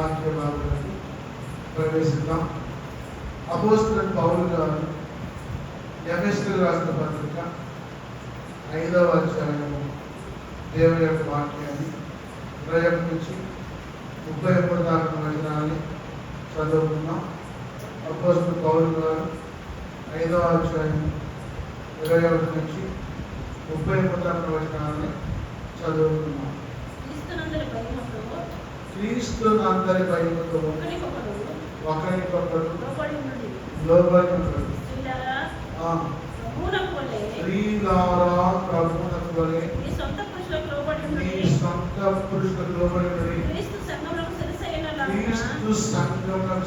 వాక్య భాగానికి ప్రవేశిద్దాం. అపోస్తలుడైన పౌలు గారు ఎఫెసీయులకు రాసిన పత్రిక 5వ అధ్యాయము దేవుని యొక్క వాక్యాన్ని 21 నుంచి 33 దాకా వచనాన్ని చదువుకుందాం. అపోస్తలుడైన పౌలు గారు 5వ అధ్యాయం 21 నుంచి 33 దాకా వచనాన్ని చదువుకుందాం. క్రీస్తునందరి భయముతో ఒకరికొకరు లోబడి ఉండడు. స్త్రీలారా ప్రభువునకు వలె మీ సొంత పురుషులకు లోబడి ఉండుడి. క్రీస్తు సంఘమునకు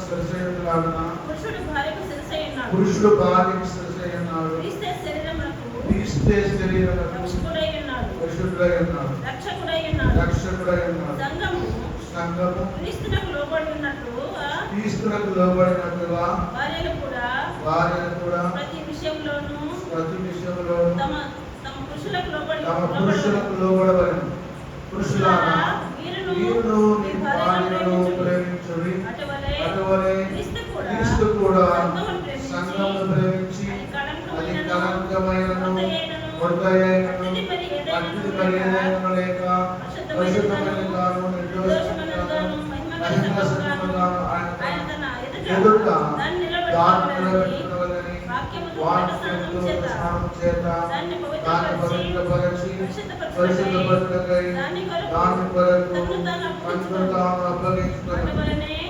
శిరస్సైయులాగున పురుషుడు భార్యకు శిరస్సైయున్నాడు. క్రీస్తే శరీరమునకు పరిశుద్ధుడై ఉన్నాడు, రక్షకుడై ఉన్నాడు. సంఘము క్రీస్తునకు లోబడినట్లుగా భార్యలు కూడా ప్రతి విషయంలోనూ తమ పురుషులకు లోబడవలెను. పురుషులారా మీరును మీ భార్యలను ప్రేమించుడి. అటువలే క్రీస్తు కూడా సంఘమును ప్రేమించి అది కళంకమైనను ముడతయైనను అగ్ని పర్యాయము లేక పరిశుద్ధమైనగాను నిర్దోషమైనగాను మహిమగలగాను ఆయన ఎదుట దాన్ని నిలబెట్టుకొనవలెనని వాక్యముతో స్నానము చేత దాన్ని పవిత్రపరచి పరిశుద్ధపరచుటకై దాని కొరకు తనను తాను అప్పగించుకొనెను.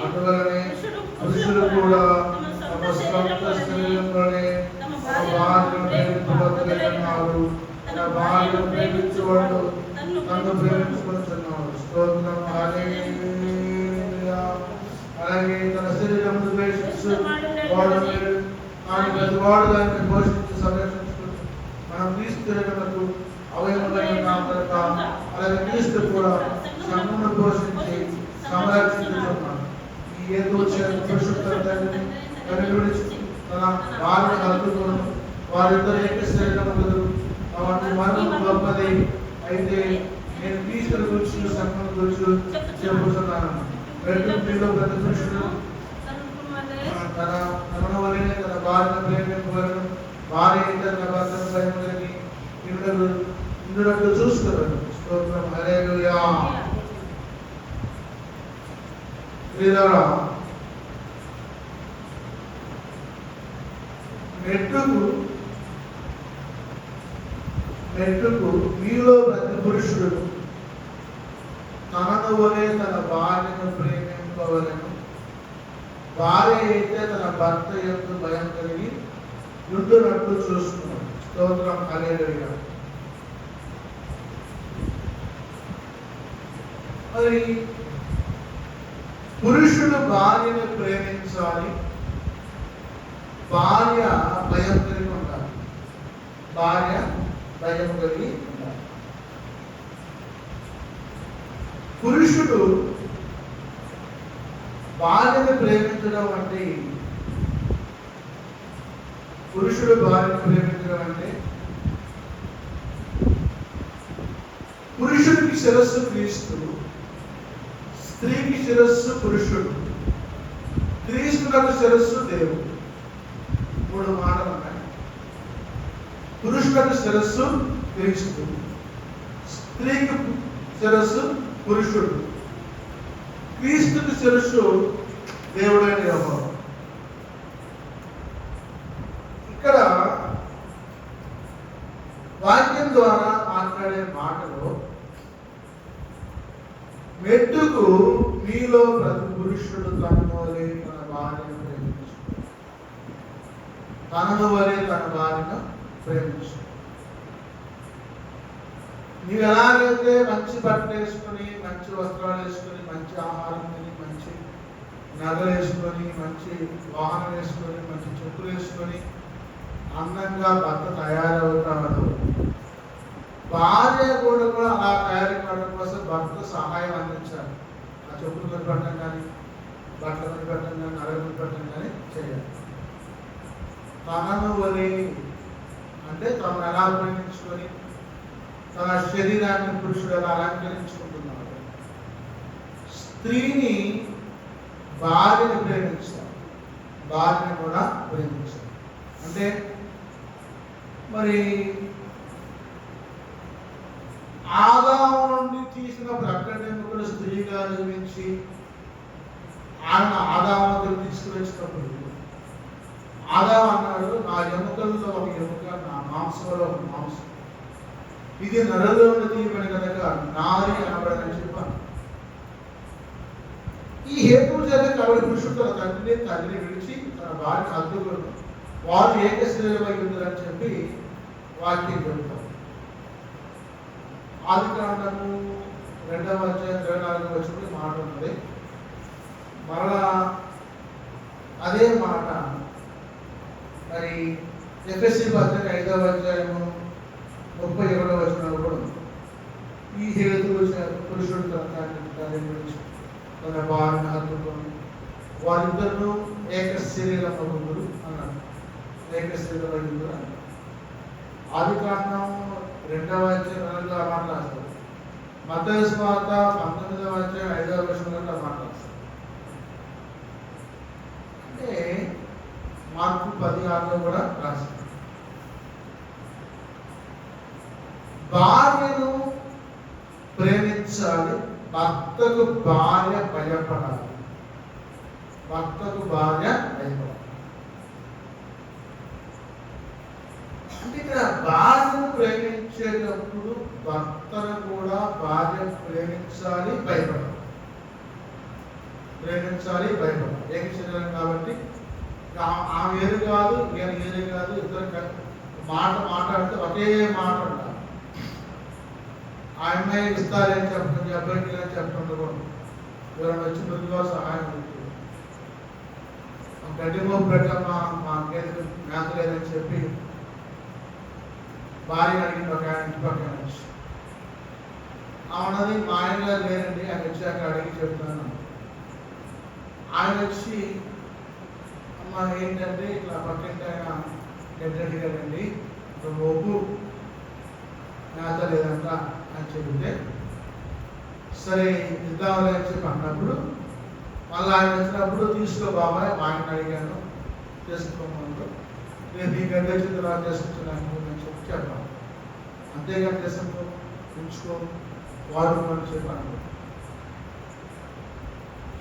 అటువలనే పురుషులు కూడా తమ సొంత శరీరములోనే తమ భార్యను ప్రేమించబద్దలైనారు. తన భార్యను ప్రేమించువాడు నన్ను ప్రేమించుకొనుచున్నాడు. స్తోత్రం. హల్లెలూయా. అలాగే తన శరీరమును ద్వేషించు వాడు కానీ ప్రతివాడు దాన్ని పోషించి సంరక్షించుకుంటు మనం క్రీస్తునకు అవయవమై ఉన్నాం కనుక అలాగే క్రీస్తు కూడా సంఘమును పోషించి సంరక్షించుతున్నాడు. ఈ ఏదో పురుషుడిని విడిచి తన భార్యను కలుపుకోను వారిద్దరు ఏక శరీరం ఉండదు. అవన్నీ మరణం గొప్పది. అయితే నేను క్రీస్తుని గురించి సంఘం గురించి చెబుతున్నాను. మీలో ప్రతి పురుషుడు తన వలనే తన భార్యను ప్రేమింపవలెను. భార్య అయితే తన భర్తను ప్రేమించని ఇందునట్లు చూస్తున్నాడు. స్తోత్రం. హల్లెలూయా. ప్రియులారా, మెట్టుకు మీలో ప్రతి పురుషుడు తనను వలె తన భార్యను ప్రేమింపవలెను. భార్య అయితే తన భర్త యందు భయం కలిగి ఉండునట్లు చూస్తున్నాడు. స్తోత్రం. హల్లెలూయా. మరి పురుషుడు భార్యను ప్రేమించాలి. భార్య భయం కలిగి ఉండాలి. భార్య భయం కలిగి ఉండాలి. పురుషుడు భార్యను ప్రేమించడం అంటే పురుషుడు భార్యను ప్రేమించడం అంటే పురుషుడికి శిరస్సు క్రీస్తు, స్త్రీకి శిరస్సు పురుషుడు, క్రీస్తునకు శిరస్సు దేవుడు. 3 మాటలు ఉన్నాయి. పురుషులకు శిరస్సు క్రీస్తు, స్త్రీకి శిరస్సు పురుషుడు, క్రీస్తుకి శిరస్సు దేవుడైన యెహోవా. ఇక్కడ వాక్యం ద్వారా మాట్లాడే మాటలో మెట్టుకు మీలో ప్రతి పురుషుడు తనను వలె తన భార్యను ప్రేమించు. తనను వలె తన భార్యను ప్రేమించు. నీవు ఎలాగైతే మంచి బట్టలు వేసుకొని, మంచి వస్త్రాలు వేసుకొని, మంచి ఆహారం తిని, మంచి నగలు వేసుకొని, మంచి వాహనం వేసుకొని, మంచి చెప్పులు వేసుకొని అందంగా భర్త తయారవుతాడు, భార్య కూడా అలా తయారు కావడం కోసం భర్త సహాయం అందించాలి. ఆ చెప్పులు కొనిపెట్టడం కానీ, బట్టలు కొనిపెట్టడం కానీ, నగలు కొనిపెట్టడం కానీ చేయాలి. తనను వలె అంటే తమను ఎలా ప్రేమించుకొని తన శరీరాన్ని పురుషుడు ఎలా అలంకరించుకుంటున్నాడు. స్త్రీని భార్యని ప్రేమించాలి, భార్యని కూడా ప్రేమించాలి. అంటే మరి ఆదాము నుండి తీసిన ప్రకటనకుడు స్త్రీగా నిర్మించి ఆయన ఆదాము దగ్గర తీసుకువచ్చినప్పుడు ఆదాము అన్నాడు, నా ఎముకల్లో ఒక ఎముక, నా మాంసంలో ఒక మాంసం, ఇది నరలో తీయబడి కనుక నారి అనబడని చెప్పాను. ఈ హేతువు చేత కాబట్టి పురుషుడు తన తండ్రిని విడిచి తన భార్యను హత్తుకుని వారు ఏక శరీరమై ఉందని చెప్పి వాక్యం చెబుతారు. ఆదికాండము 2వ అధ్యాయం 24వ వచనంలో మాట ఉన్నది. మరలా అదే మాట మరి ఎఫెసీ పత్రిక 5వ అధ్యాయము 31వ వచనంలో కూడా ఈ హేతువు పురుషుడు తన తండ్రిని విడిచి తన భార్యను హత్తుకొని వారిద్దరూ ఏక శరీరమగుదురు అన్నాడు. ఏక శరీరమై ఉందురు అన్నాడు. ఆదికాండం 2వ అధ్యాయం మాట్లాడతారు. మత్తయి సువార్త 19వ అధ్యాయం 5వ వచనంలో మాట్లాడతారు. అంటే మార్కు 10:6 కూడా రాస్తారు. భార్యను ప్రేమించాలి, భర్తకు భార్య భయపడాలి, భర్తకు భార్య భయపడాలి. అంటే ఇక్కడ భార్యను ప్రేమించేటప్పుడు భర్తను కూడా భార్య ప్రేమించాలి, భయపడాలి, ప్రేమించాలి, భయపడాలి. ఏక శరీరం కాబట్టి ఆమె ఏది కాదు, ఈయన ఏది కాదు, ఇద్దరు మాట్లాడితే ఒకే మాట ఉండాలి. ఆ అమ్మాయి ఇస్తారని చెప్పండి, అబ్బాయికి అని చెప్తుండకూడదు. ఎవరైనా వచ్చి మృదుగా సహాయం ఉంటుంది, గడ్డి మోపు పెట్టమ్మా మా గేదె మేత లేదని చెప్పి భార్య అడిగింది ఒక ఆయన ఇంటి పక్కన వచ్చి. అవునది మా ఆయనగా లేరండి, ఆయన వచ్చాక అడిగి చెప్తున్నాను. ఆయన వచ్చి అమ్మ ఏంటంటే ఇట్లా పక్కింటి ఆయన గడ్డి గారండి మోపు మేత లేదంట అని చెబితే సరే ఇద్దామని అని చెప్పి అన్నప్పుడు మళ్ళీ ఆయన వచ్చినప్పుడు తీసుకో బాబాయ్, మా ఆయన అడిగాను చేసుకోమన్నారు, రేపు ఈ గడ్డ వచ్చిన తర్వాత చేసుకుంటున్నాను అని చెప్పి చెప్పాను. అంతేగాని దేశంలో ఉంచుకో వాడుకోమని చెప్పాను.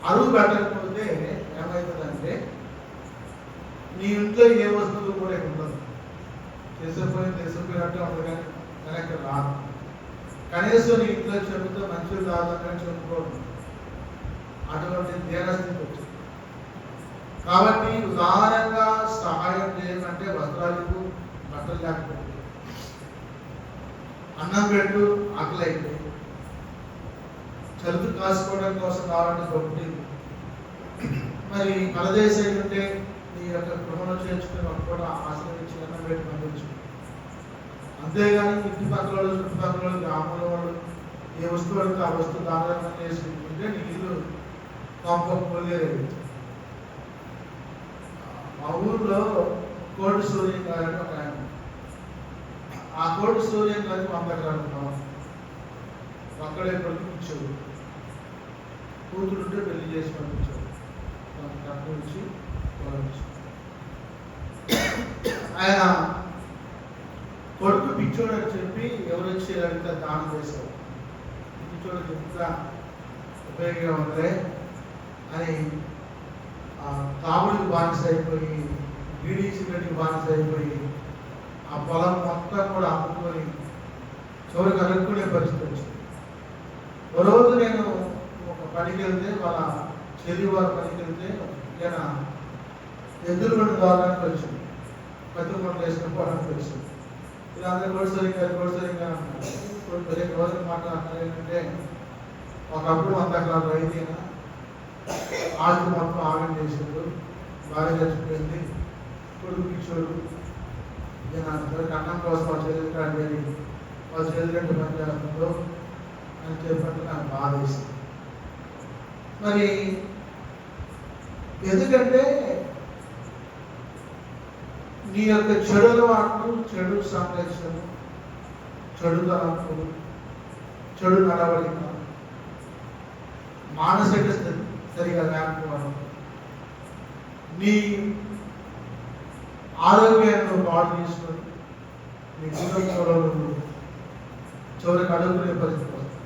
అరువు పెట్టకపోతే ఏమవుతుందంటే నీ ఇంట్లో ఏ వస్తువులు కూడా ఉండదు, చేసిపోయినట్టు ఉండదు, కానీ వెనక్కి రాదు. కనీసం నీ ఇంట్లో చెబుతూ మంచిది రాదని చెప్పుకోవడం, అటువంటి దేనస్థితి వచ్చింది. కాబట్టి ఉదాహరణగా సహాయం చేయమంటే వస్త్రాలకు బట్టలు లేకపోతే, అన్నం పెట్టు ఆకలి అయితే, చదువు కాసుకోవడం కోసం కావాలంటే దొరికి, మరి పరదేశం ఉంటే నీ యొక్క గృహంలో చేర్చుకుని ఒక కూడా ఆశ్రయించి అన్నం పెట్టి పంపించు. అంతేగాని చుట్టుపక్కల గ్రామంలో వాళ్ళు ఏ వస్తువు అడిగితే ఆ వస్తువు దాదాపు చేసుకుంటుంటే నీ ఇల్లు కొంప పోలేరు. మా ఊర్లో కోటి సూర్యం గారని ఒక ఆయన, ఆ కోటి సూర్యం గారికి 100 ఎకరాలు పొలం, ఒక్కడే కొడుకు ఇచ్చాడు, కూతురుంటే పెళ్లి చేసి పంపించాడు, డబ్బు ఇచ్చి ఆయన కొడుకు పిచ్చోడు అని చెప్పి ఎవరు వచ్చి అడిగితే దానం చేశారు. పిచ్చోడు ఎంత ఉపయోగంగా ఉందే అని తాగుడికి బానిస అయిపోయి, బీడీ సిగరెట్కి బానిస అయిపోయి, ఆ పొలం మొత్తం కూడా అమ్ముకొని చివరికి అడుక్కునే పరిస్థితి వచ్చింది. ఒక రోజు నేను ఒక పనికి వెళ్తే, వాళ్ళ చెల్లి వారి పనికి వెళ్తే, ఈయన ఎదురుగొండ ద్వారానికి వచ్చింది, పత్తికొండ వేసుకుపోవడానికి వచ్చింది. ఇలా అందరూ గోడ్సరిగా రోజులు మాట్లాడుతున్నారు. ఏంటంటే ఒకప్పుడు 100 ఎకరాలు రైతేనా, ఆస్తి మొత్తం ఆగం చేసాడు, భార్య చచ్చిపోయింది, కొడుకు పిచ్చోడు, అన్నం కోసం వాళ్ళ చేతులు వాళ్ళ చేతులంటే పని చేస్తుందో అని చెప్పంటే నాకు బాధ వేసింది. మరి ఎందుకంటే నీ యొక్క చెడు అలవాట్లు, చెడు సంరక్షణ, చెడు తలంపులు, చెడు నడవడిక, మానసిక సరిగా లేకపోవడం, నీ ఆరోగ్యాన్ని నువ్వు పాడు చేసుకొని నీ కుటుంబంలో నువ్వు చివరికి అడుగుకునే పరిస్థితి వస్తుంది.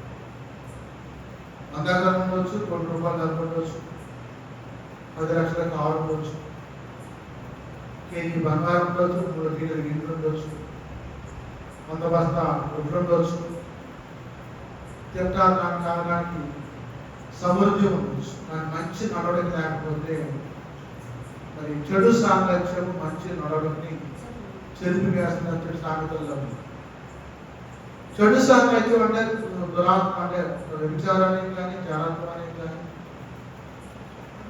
అందాకరం ఉండొచ్చు, కోటి రూపాయలు అనుకోవచ్చు, 10 లక్షల కారు ఉండొచ్చు, కేజీ బంగారం ఉండొచ్చు, 3 కిలోల గింజలు ఉండొచ్చు, 100 బస్తా గుడ్లు ఉండొచ్చు, తాగడానికి సమృద్ధి ఉండొచ్చు. కానీ మంచి నడవడిక లేకపోతే మరి చెడు సాంగత్యం మంచి నడవడిని చెరిపి వేస్తున్నట్టు సామెతల్లో ఉంది. చెడు సాంగత్యం అంటే దురాత్మ, అంటే వ్యభిచారానికి కానీ, జారత్వానికి కానీ,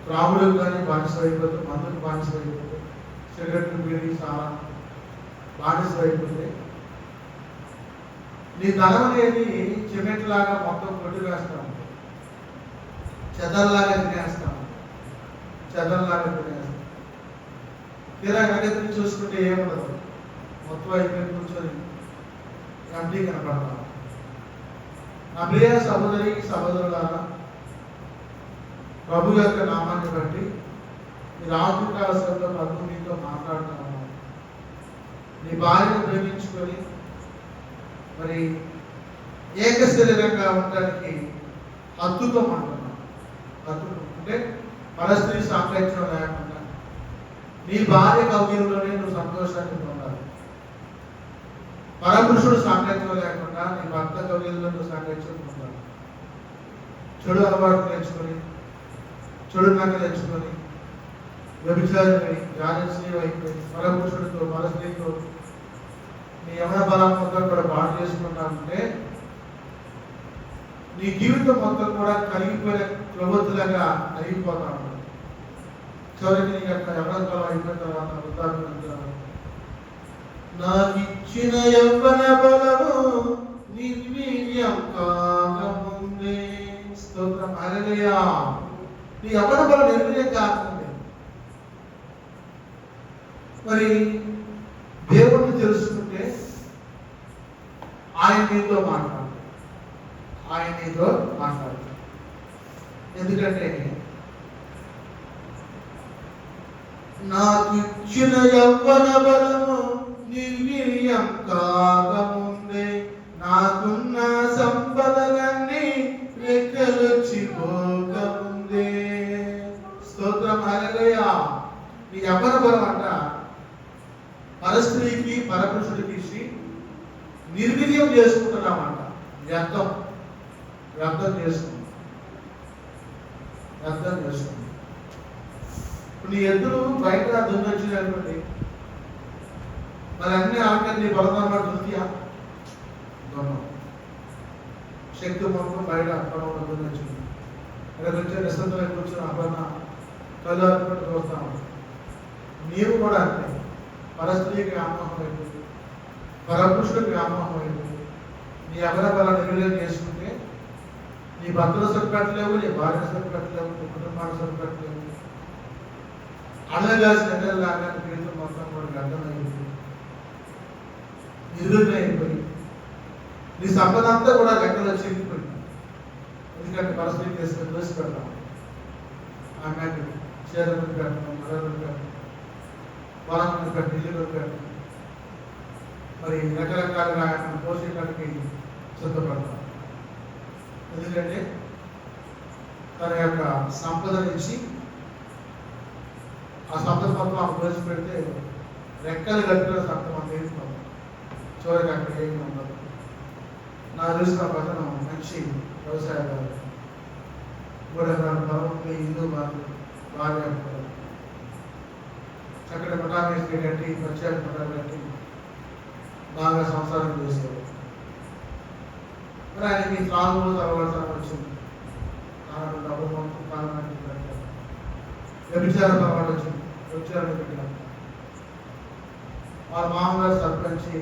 త్రాగులకు కానీ బానిస అయిపోతే, మందుకు బానిస అయిపోతే, సిగరెట్లు, బీడీ, సారా బానిస అయిపోతే నీ ధనం అనేది సిమెంట్ లాగా మొత్తం కొట్టి వేస్తాం, చెదల్లాగా తినేస్తాం, చెదల్లాగా తినేస్తాం. తీరా వెనక్కి చూసుకుంటే ఏముండదు, మొత్తం అయిపోయి కూర్చొని ఎంటీ కనపడతాం. నా ప్రియ సహోదరి సహోదరులారా, ప్రభు యొక్క నామాన్ని బట్టి ఈ రాత్రి కాలంలో ప్రభు మీతో మాట్లాడుతున్నాను. నీ భార్యను ప్రేమించుకొని మరి ఏక శరీరంగా ఉండడానికి హత్తుకోమంటున్నాను. హత్తుకో అంటే పరస్త్రీ సాంగత్యం లేకుండా నీ భార్య కౌగిలిలోనే నువ్వు సంతోషాన్ని పొందాలి. పరపురుషుడు సాంగత్యం లేకుండా నీ భర్త కౌగిలిలో నువ్వు సాంగత్యం పొందాలి. చెడు అలవాటు నేర్చుకొని, చెడు నగలు తెచ్చుకొని, వ్యభిచారమై, జానస్త్రీయం అయిపోయి, పరపురుషుడితో పరస్త్రీతో నీ యమన బలం మొత్తం కూడా పాటు చేసుకుంటా నీ జీవితం మొత్తం కూడా కలిగిపోయిన క్రొవ్వొత్తులాగా అయిపోతా ఉంటుంది. చివరికి నీ యొక్క యమన బలం అయిపోయిన తర్వాత వృద్ధాప్యం, నాకిచ్చిన యవ్వన బలము నిర్వీర్యం కాకముందే. స్తోత్రం, హల్లెలూయా. నీ యవ్వన బలం నిర్వీర్యం కాకముందే మరి దేవుణ్ణి తెలుసుకుంటే ఆయన నీతో మాట్లాడతాడు, ఆయన నీతో మాట్లాడతాడు. ఎందుకంటే నాకు ఇచ్చిన యవ్వన బలము నిర్వీర్యం కాకముందే, నాకున్న సంపదలన్నీ రెక్కలొచ్చి పోకముందే. స్తోత్రం, హల్లెలూయా. నీ యవ్వన బలం అంట పరస్త్రీకి పరపురుషుడికి ఇచ్చి నిర్వీర్యం చేసుకుంటున్నామంట. వ్యర్థం చేసుకుంది. ఇప్పుడు నీ ఎద్దులు బయట దున్ని వచ్చినటువంటి మరి అన్ని ఆఖరి నీ బలదన్నమాట దున్నియా దున్నం శక్తి మొత్తం బయట పొలంలో దున్ని వచ్చింది. ఇక్కడ వచ్చే నిశ్శబ్దంగా కూర్చొని అపన్న కళ్ళు అనుకుంటూ చూస్తాము. నీవు కూడా అంతే, పరస్త్రీకి వ్యామోహం అయిపోయింది, పరపురుషుడికి వ్యామోహం అయిపోయింది. నీ యవ్వన బలాన్ని నిర్వీర్యం చేసుకుంటే నీ భర్తలు సరిపెట్టలేవు, నీ భార్య సరిపెట్టలేవు, నీ కుటుంబాన్ని సరిపెట్టలేవు. అడగాల్సిన ఎన్నెల్లాగా జీవితం మొత్తం కూడా గడ్డమైపోయింది, నిర్వీర్యమైపోయి నీ సంపద అంతా కూడా లెక్కలో చిరిగిపోయింది. ఎందుకంటే పరిస్థితి చేసుకొని దోసి పెడతాం, ఆమె చీరలు పెట్టడం, మరలు పెట్టడం, పొలం పెట్టడం, ఇల్లు పెట్టడం, మరి రకరకాలుగా ఆయన పోషకానికి సిద్ధపడతాం. ఎందుకంటే తన యొక్క సంపదనిచ్చి ఆ సంపద మొత్తం ఆమె దోసి పెడితే రెక్కలు కట్టిన సంపద మనం వేసుకోవాలి. చివరికి అక్కడ ఏమి ఉండదు. నా తెలిసిన పక్కన మంచి వ్యవసాయదారు 3 ఎకరాల పొలం, ఇల్లు, భార్య చక్కటి మఠాన్ని కట్టి, ప్రత్యేక మఠాలు కట్టి బాగా సంసారం చేసేవారు. మరి ఆయనకి త్రాగులు తరవలసిన వచ్చింది, డబ్బు మొత్తం తాగడానికి పెట్టారు, వ్యభిచార అలవాటు వచ్చింది, వ్యభిచారం పెట్టారు. వాళ్ళ మామగారు సర్పంచి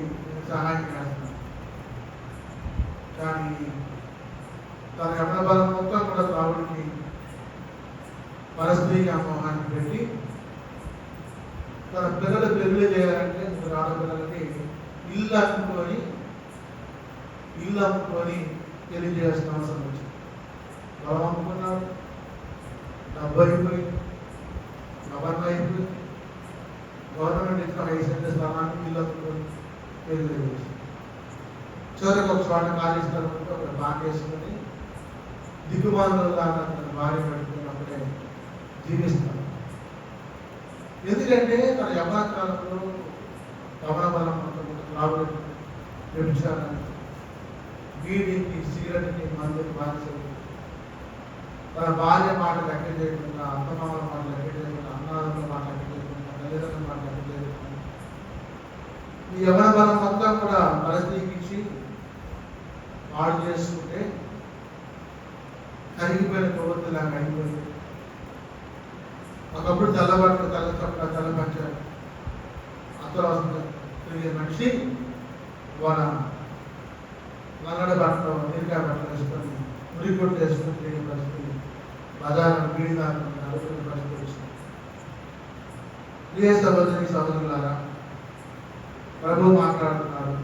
సహాయం చేస్తున్నారు. కానీ తన యవ్వన బలం మొత్తం కూడా త్రాగుడికి, పరస్త్రీకి అమ్మోహాన్ని పెట్టి తన పిల్లలు పెళ్లి చేయాలంటే 3 ఆడపిల్లలకి ఇల్లు అమ్ముకొని పెళ్లి చేయాల్సిన అవసరం వచ్చింది. బలం అమ్ముకున్నాడు, డబ్బు అయిపోయింది, గవర్నర్ అయిపోయింది, గవర్నమెంట్ ఇచ్చిన 5 సెంట్ల స్థలానికి పిల్లలకు పేరు చివరికి ఒక చోట ఖాళీ స్థలం ఉంటే ఒక బాగా వేసుకొని దిగుమానులు లాగా భార్య పెట్టుకున్నప్పుడే జీవిస్తాడు. ఎందుకంటే తన యవ్వన కాలంలో గమన బలం రాబడి వ్యభిచారాన్ని, వీడికి, సిగరెట్కి, మందుకి బానిసలు, తన భార్య మాట లెక్క చేయకుండా, అత్తమామల మాట లెక్క చేయకుండా, అన్నాదుల మాట లెక్క చేయకుండా, తల్లిదండ్రుల మాట లెక్క చేయకుండా ఈ యవ్వన బలం అంతా కూడా పరిస్థితికి పాడు చేసుకుంటే కరిగిపోయిన కొవ్వొత్తులాగా అయిపోయింది. ఒకప్పుడు తెల్లబట్టలు, తెల్లపంచారు అత్తవాసంగా తిరిగే మనిషి వాళ్ళ నల్లడి బట్టలు, నీరికాయ బట్టలు వేసుకొని మురికొట్టు వేసుకొని తిరిగే పరిస్థితి, బజార్లను బీడిదారులను నలుగురిని పరిస్థితి వచ్చింది. ప్రియ సహోదరి సహోదరులారా, ప్రభు మాట్లాడుతున్నారు,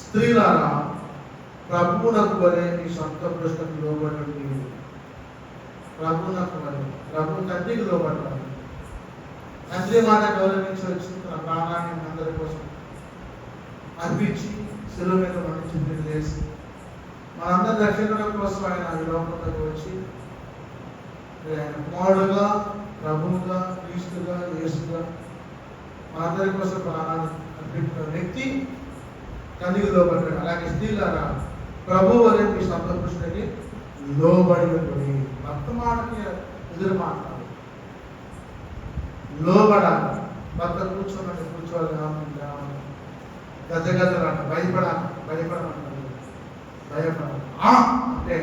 స్త్రీలారా ప్రభువునకు వలె మీ సొంత పురుషులకు లోబడి, ప్రభువునకు వలె, ప్రభు తండ్రికి లోబడాలి. తండ్రి మాట గౌరవించి వచ్చి తన ప్రాణాన్ని అందరి కోసం అర్పించి శిలువ మీద మరణించి చేసి మనందరి రక్షణ కోసం ఆయన ఈ లోకంలోకి వచ్చి ఆయన కుమారుడుగా, ప్రభువుగా, క్రీస్తుగా, యేసుగా మనందరి కోసం ప్రాణాన్ని అర్పించిన వ్యక్తి తండ్రికి లోబడ్డాడు. అలాగే స్త్రీలారా ప్రభు వలె మీ సొంత పురుషుడికి లోబడి ఉంటుంది. వర్తమానకి ఎదురు మాట్లాడు, లోబడాలి. భర్త కూర్చోమంటే కూర్చోవాలి, కావాలి, గజగజలాట, భయపడమంటారు, భయపడాలి అంటే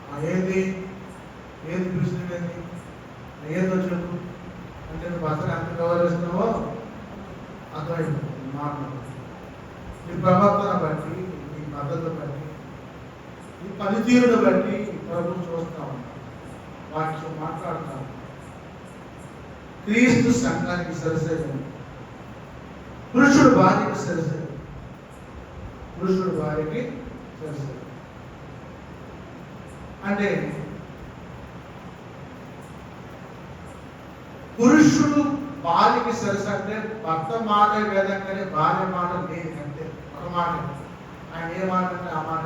మంచి ఏది ప్రశ్న ఏదో చెప్పు అంటే నువ్వు భర్తను ఎంత గౌరవిస్తున్నావో అర్థమైపోతుంది. మాట్లాడు నీ ప్రవర్తన బట్టి, నీ మద్దతు బట్టి, నీ పనితీరును బట్టి ప్రభుత్వం చూస్తా ఉంటాం, వాక్యం మాట్లాడుతాం. క్రీస్తు సంఘానికి సరిసరి, పురుషుడు భార్యకి సరిసరి, పురుషుడు భార్యకి సరిసరి అంటే పురుషుడు భార్యకి సరస అంటే భర్త మాట వేదంగానే భార్య మాట లేదు అంటే ఒక మాట. ఆయన ఏ మాట అంటే ఆ మాట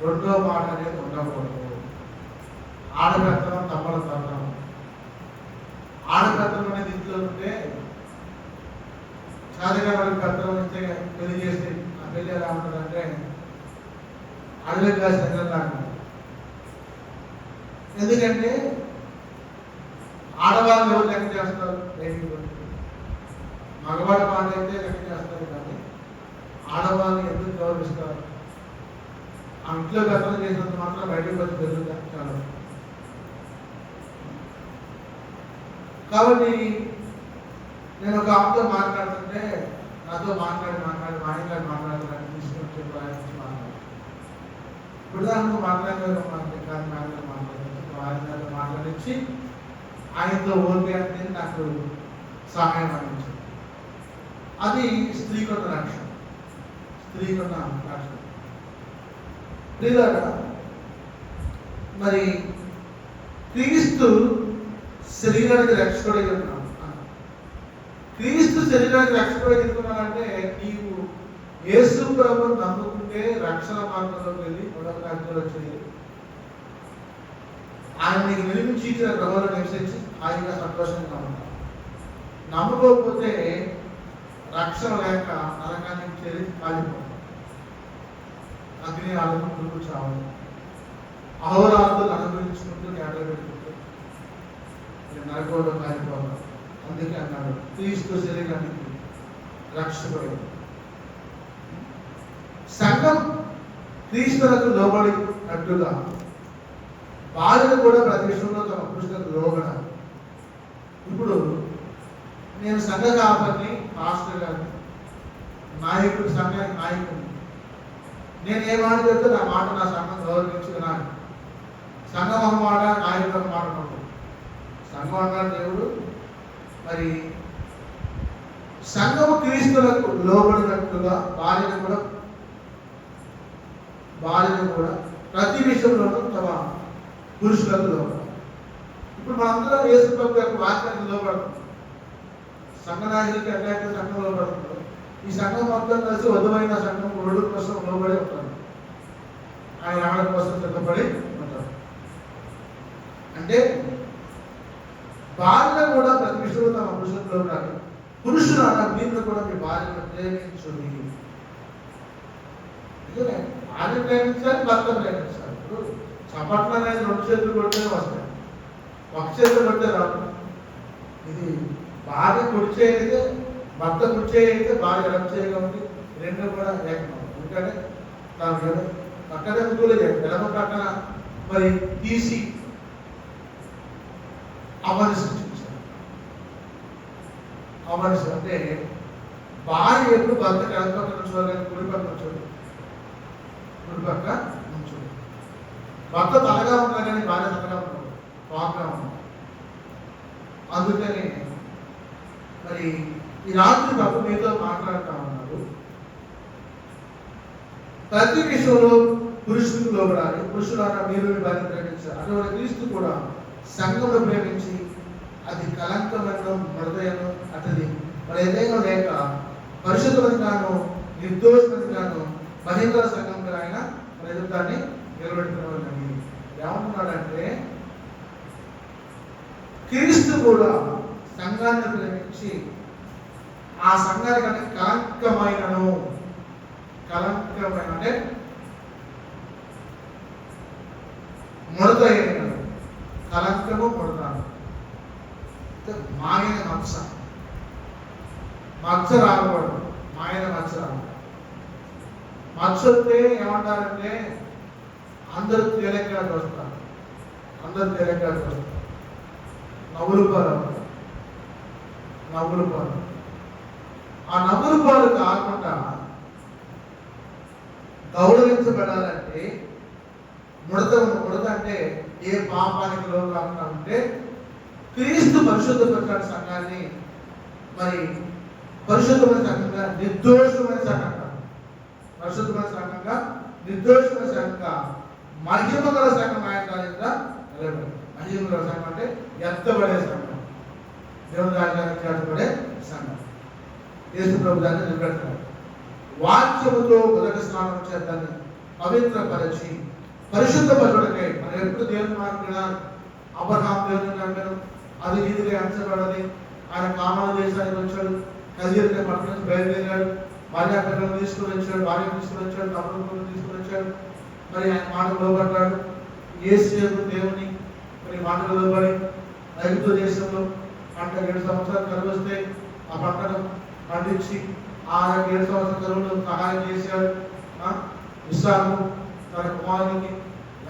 రెండో మాట అనేది ఉండకూడదు. ఆడపెత్తనం, తమ్మల తత్వం. ఆడపెత్తనం అనేది ఇంట్లో ఉంటే చాదగారి పెత్తనం ఇస్తే పెళ్లి చేసి ఆ పెళ్లి ఎలా ఉంటుందంటే అడవి కాసి ఎగరలాగా. ఎందుకంటే ఆడవాళ్ళు ఎవరు లెక్క చేస్తారు? మగవాడి మాట అయితే లెక్క చేస్తారు, కానీ ఆడవాళ్ళని ఎందుకు గౌరవిస్తారు? ఆ ఇంట్లో గతం చేసినంత మాత్రం బయటకు వచ్చి జరుగుతుంది చాలా. కాబట్టి నేను ఒక ఆమెతో మాట్లాడుతుంటే నాతో మాట్లాడి మాయగారు మాట్లాడాలని తీసుకొచ్చే ప్రయత్నించి మాట్లాడాను. ఇప్పుడు దాంట్లో మాట్లాడించి ఆయనతో ఓకే అంటే నాకు సహాయం అందించింది. అది స్త్రీకున్న రక్షణ, స్త్రీకున్న రక్షణ. ప్రియులారా, మరి క్రీస్తు శరీరానికి రక్షకుడై ఉన్నాడు. క్రీస్తు శరీరానికి రక్షకుడై ఉన్నాడంటే నీవు యేసు ప్రభువును నమ్ముకుంటే రక్షణ మార్గంలోకి వెళ్ళి మరొక రాజ్యంలో వచ్చేది. ఆయన నీకు నిర్మించి ఇచ్చిన ప్రభువులో నివసించి హాయిగా సంతోషంగా ఉంటాడు. నమ్ముకోకపోతే రక్షణ లేక నరకానికి చేరి కాలిపోతాం, అగ్ని అనుకుంటూ చావు, అహోరాత్రులు అనుభవించుకుంటూ కేటలు పెట్టుకుంటూ నరకంలో కాలిపోతాం. అందుకే అన్నాడు క్రీస్తు శరీరానికి రక్షకుడు. సంఘం క్రీస్తులకు లోబడినట్టుగా భార్యలు కూడా ప్రతి విషయంలో తమ పురుషులకు లోబడాలి. ఇప్పుడు నేను సంఘ కాపరిని, పాస్టర్ గారిని, నాయకుడు, సంఘానికి నాయకుడిని. నేను ఏ మాట చెప్తే నా మాట నా సంఘం గౌరవించి వినాలి. సంఘం ఒక మాట, నాయకుడు ఒక మాట ఉంటుంది. సంఘం అన్నాడు దేవుడు. మరి సంఘము క్రీస్తులకు లోబడినట్టుగా భార్యను కూడా ప్రతి విషయంలోనూ తమ పురుషులకు లోపడాలి. ఇప్పుడు మనందరం యేసు ప్రభు యొక్క వాక్యానికి లోపడుతున్నాం. సంఘ నాయకులకి అన్యాయ సంఘం లోపడుతున్నారు. ఈ సంఘం మొత్తం కలిసి వధువైన సంఘం రోడ్డు కోసం లోబడి ఉంటారు. ఆయన ఆడ కోసం సిద్ధపడి ఉంటారు. అంటే భార్య కూడా ప్రతి విషయంలో తమ పురుషుల్లో ఉండాలి. పురుషులు మీరు కూడా మీ భార్యను ప్రేమించుడి. భార్య ప్రేమించాలి, భర్త ప్రేమించాలి. ఇప్పుడు చప్పట్లు అనేది 2 చేతులు కొడితేనే వస్తాయి, ఒక చేతులు కొడితే రాదు. ఇది భార్య కుడి చేయఅయితే భర్త కుడి చేయైతే భార్య ఎడమ చేయగా ఉంది. 2 కూడా ఏకం. ఎందుకంటే దాని పక్కన ఎడమ పక్కన మరి తీసి అవని సృష్టించారు. అవని అంటే భార్య ఎప్పుడు భర్త ఎడమ పక్కన ఉంచోవాలి, కుడి పక్కన ఉంచోడు. కుడి పక్క ఉంచోడు. భర్త తలగా ఉన్నా కానీ భార్య తలగా ఉన్నాడు, పాపగా ఉన్నాడు. అందుకని మరి ఈ రాత్రి ప్రభు మీతో మాట్లాడుతూ ఉన్నారు. ప్రతి విషయంలో పురుషులకు లోబడాలి. పురుషులారా మీరు మీ భార్యను ప్రేమించాలి. అటువంటి క్రీస్తు కూడా సంఘమును ప్రేమించి అది కలంకమైన మృదయను అతది మరి ఏదైనా లేక పరిశుద్ధంగాను నిర్దోషంగాను మహిళల సంఘంగా ఆయన మరి ఎదుగుతాన్ని నిలబెట్టుకున్నాడని ఏమంటున్నాడంటే, క్రీస్తు కూడా సంఘాన్ని ప్రేమించి ఆ సంఘానికి కలంకమైనను, కలంకమైన అంటే ముడత అయినను, కలంకము ముడతాను మాయన మత్స, మత్స రాకూడదు. మాయన మత్స రాకూడదు. మత్స వస్తే ఏమంటారంటే అందరూ తేలికగా చూస్తారు, అందరూ తేలికగా చూస్తారు. నవ్వులు పాలు, నవ్వులు పాలు. ఆ నవ్వులు పాలు కాకుండా గౌరవించబడాలంటే ముడత అంటే ఏ పాపానికి లోను కాకుండా ఉంటే క్రీస్తు పరిశుద్ధపరచాడు సంఘాన్ని. మరి పరిశుద్ధమైన సంఘంగా నిర్దోషమైన సంఘంగా, పరిశుద్ధమైన సంఘంగా నిర్దోషమైన సంఘంగా మహిమ గల సంఘం ఆయన కాలేదా నిలబడి. మహిమ గల సంఘం అంటే ఎత్తబడే సంఘం, దేవుని రాజ్యానికి చేర్చబడే సంఘం. యేసు ప్రభు దాన్ని నిలబెడతాడు. వాక్యముతో మొదటి స్నానం చేద్దాన్ని పవిత్రపరచి పరిశుద్ధపరచుటకై. మనం ఎప్పుడు దేవుని మార్పుగా అబ్రహాం దేవుని నమ్మారు, అది వీధిగా అంచబడది. ఆయన కామాల దేశానికి వచ్చాడు, కజీరుగా పట్టణం నుంచి బయలుదేరాడు, భార్య పిల్లలను తీసుకుని వచ్చాడు, భార్య తీసుకుని వచ్చాడు, తమ్ముడు తీసుకుని వచ్చాడు. మరి ఆయన మాటలు లోబడ్డాడు. యేసు దేవుని మరి మాటలు లోబడి ఐగుప్తు దేశంలో పంట 7 సంవత్సరాలు కరువు వస్తే ఆ పంటను పండించి ఆ 7 సంవత్సరాల కరువులో సహాయం చేశాడు. ఇస్సాకు తన కుమారునికి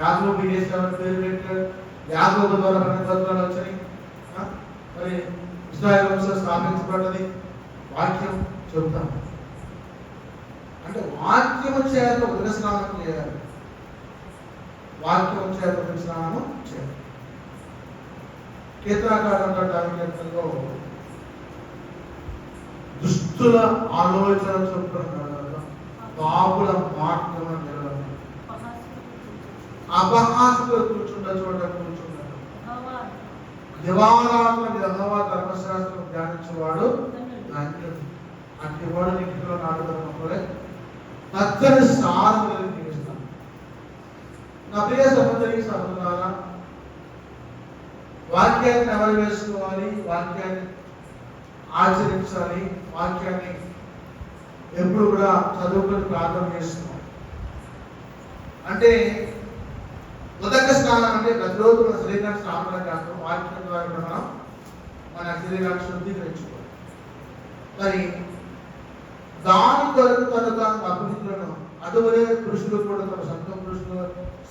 యాకోబు చేశామని పేరు పెట్టాడు. యాకోబు ద్వారా 12 గోత్రాలు వచ్చాయి. మరి ఇశ్రాయేలు వంశం స్థాపించబడ్డది. వాక్యం చెబుతాం అంటే వాక్యము చేత ఉదక స్నానం చేయాలి. వాక్యం చేత ఉదక స్నానం చేయాలి. కీర్తనకారులో దుష్టుల ఆలోచన చొప్పున పాపుల మార్గం నిలబడి అపహాసులు కూర్చుండ చోట కూర్చున్నాడు. దివారాత్మ యెహోవా ధర్మశాస్త్రం ధ్యానించేవాడు ధన్యుడు. అట్టి వాడు నీటిలో నాటుకున్నప్పుడే పచ్చని సారం జీవిస్తాను. నా ప్రియ సహోదరి సహోదరులారా, వాక్యాన్ని ఎవరు వేసుకోవాలి, వాక్యాన్ని ఆచరించాలి, వాక్యాన్ని ఎప్పుడు కూడా చదువుకుని ప్రార్థన చేస్తున్నాం. అంటే ఉదక స్నానం అంటే ప్రతిరోజు మన శరీరాన్ని స్నానం కాదు, వాక్యం ద్వారా మనం మన శరీరాన్ని శుద్ధీకరించుకోవాలి. మరి దాని కొరకు తాను అభివృద్ధులను అటువలే పురుషులు కూడా తమ సొంత పురుషులు